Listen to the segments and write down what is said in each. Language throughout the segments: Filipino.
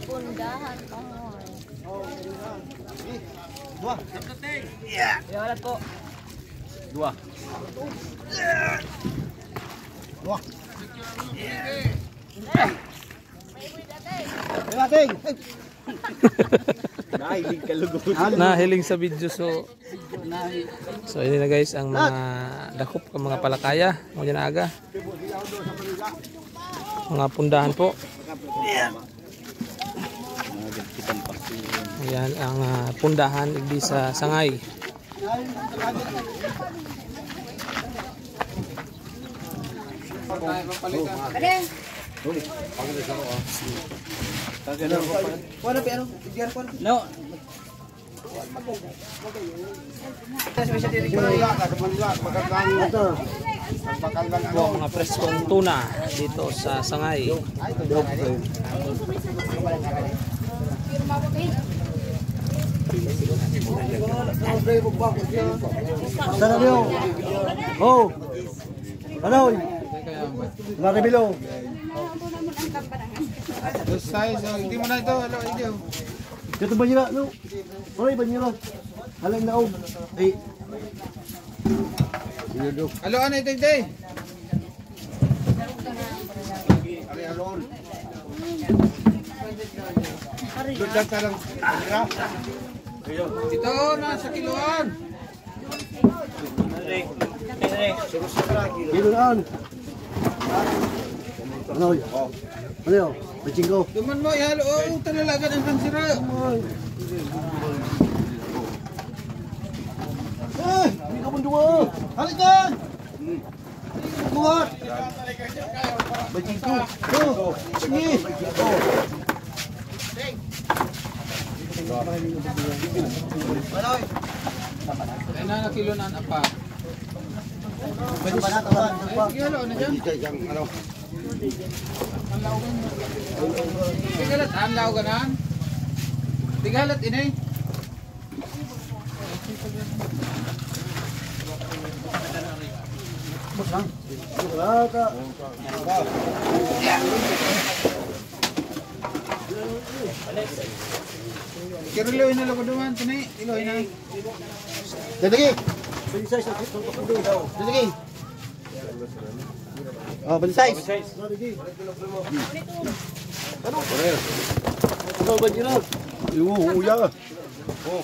Pundahan pa. Dua. Yeah. Wala po. Dua. Dua. Dating. Nahiling sa video so ini na guys ang mga dakop ng mga palakaya mo na aga. Mga pundahan po. Ayan ang pundahan di sa sangay. No. Mga preskong tuna dito sa sangay. Oh. Ano? Maribilo. Size, hindi mo na ito. Hello, ito. Ito ba nila? No. Oy, ba nila? Halang naog. Ay. Hello, ano ito, ito? Dudag ka lang. Ito, nasa kiloan. Kiloan. Ano? Ano yun? Bachinggo. Duman mo, ihalo. Oo, talalagan ang kansira. Eh! Hindi ka mong duwa! Halik ka! Buhat! Bachinggo. Oh! Sige! Ay na, kilo na apa. Ihalo na dyan. Tigalat, anlaw ganan. Tigalat, inay. Kiruloy na lang ko duman, tinay. Iloy na. Dadagi! Dadagi! Oh, balisay! Dadagi! Ano? Ano ba dyan? Yung uya ka. Oh.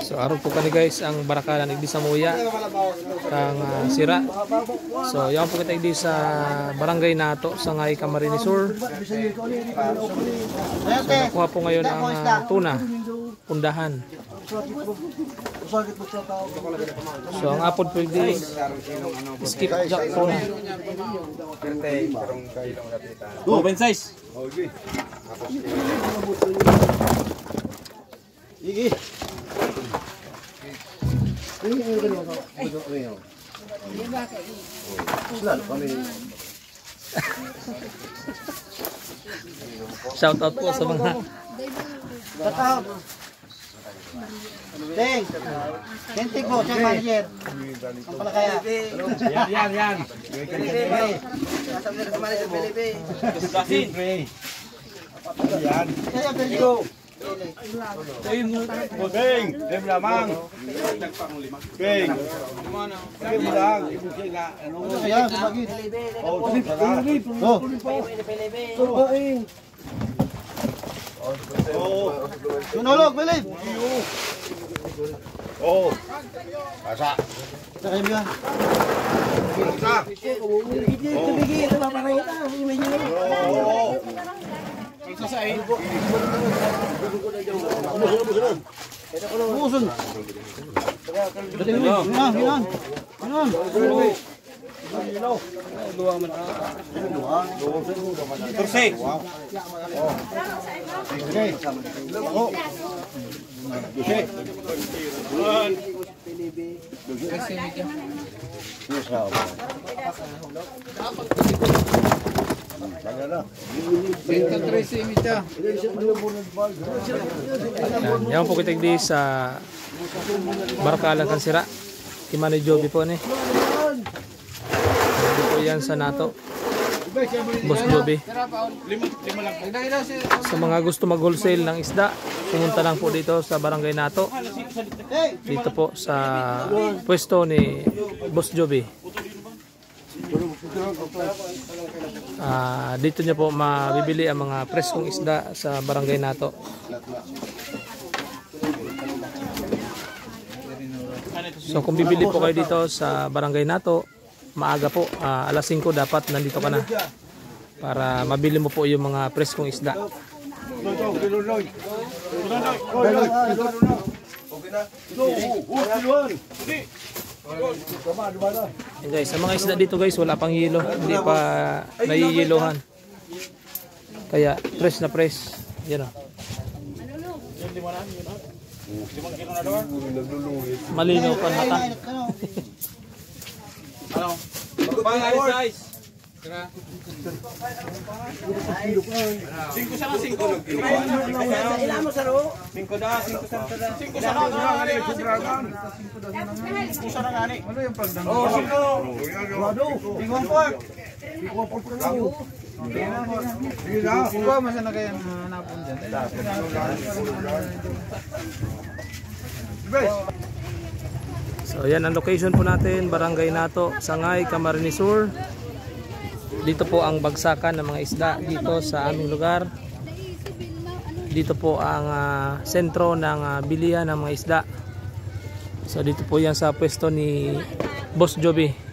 So araw po kani guys ang barakalan igdi sa Muya kang sira. So yan po kita igdi sa barangay nato sa Ngay Camarines Sur. So nakuha po ngayon ang tuna, pundahan. So ang apod po igdi skip jack tuna. Open size. Iki. Ini yang kedua kau. Betul ni. Selalu kami. Shout out po sa mga Tatap. Teng. Kentik mo, siya manager. Ang palakaya. Yan. Kasama sa manager Felipe. Kasin. Yan. Kaya Felipe. Beng, dem lamang. Beng. Beng lang, ibu sila. Ano kaya bagi? Oh, oh. Sunolog, Philip. Oh. Asa. Sakay mo yan. Asa. Busun. Hinan. Tursik. 113 imita. Yan po kita di sa barakalan kan sira. Kimani Joby po ni. Dito po yan sa NATO. Boss Joby. Sa mga gusto mag-wholesale ng isda, pumunta lang po dito sa Barangay Nato. Dito po sa pwesto ni Boss Joby. Dito niyo po mabibili ang mga preskong isda sa Barangay Nato. So kung bibili po kayo dito sa Barangay Nato, maaga po, alas 5 dapat nandito ka na para mabili mo po yung mga preskong isda. Yan guys, sa mga isda dito guys, wala pang yelo, hindi pa naiyilohan. Kaya fresh na fresh. Yan o. Malinaw pa mata. So yan ang location po natin, Barangay Nato, Sangay, Camarines Sur. Dito po ang bagsakan ng mga isda dito sa aming lugar. Dito po ang sentro ng bilihan ng mga isda. So dito po yan sa pwesto ni Boss Joby.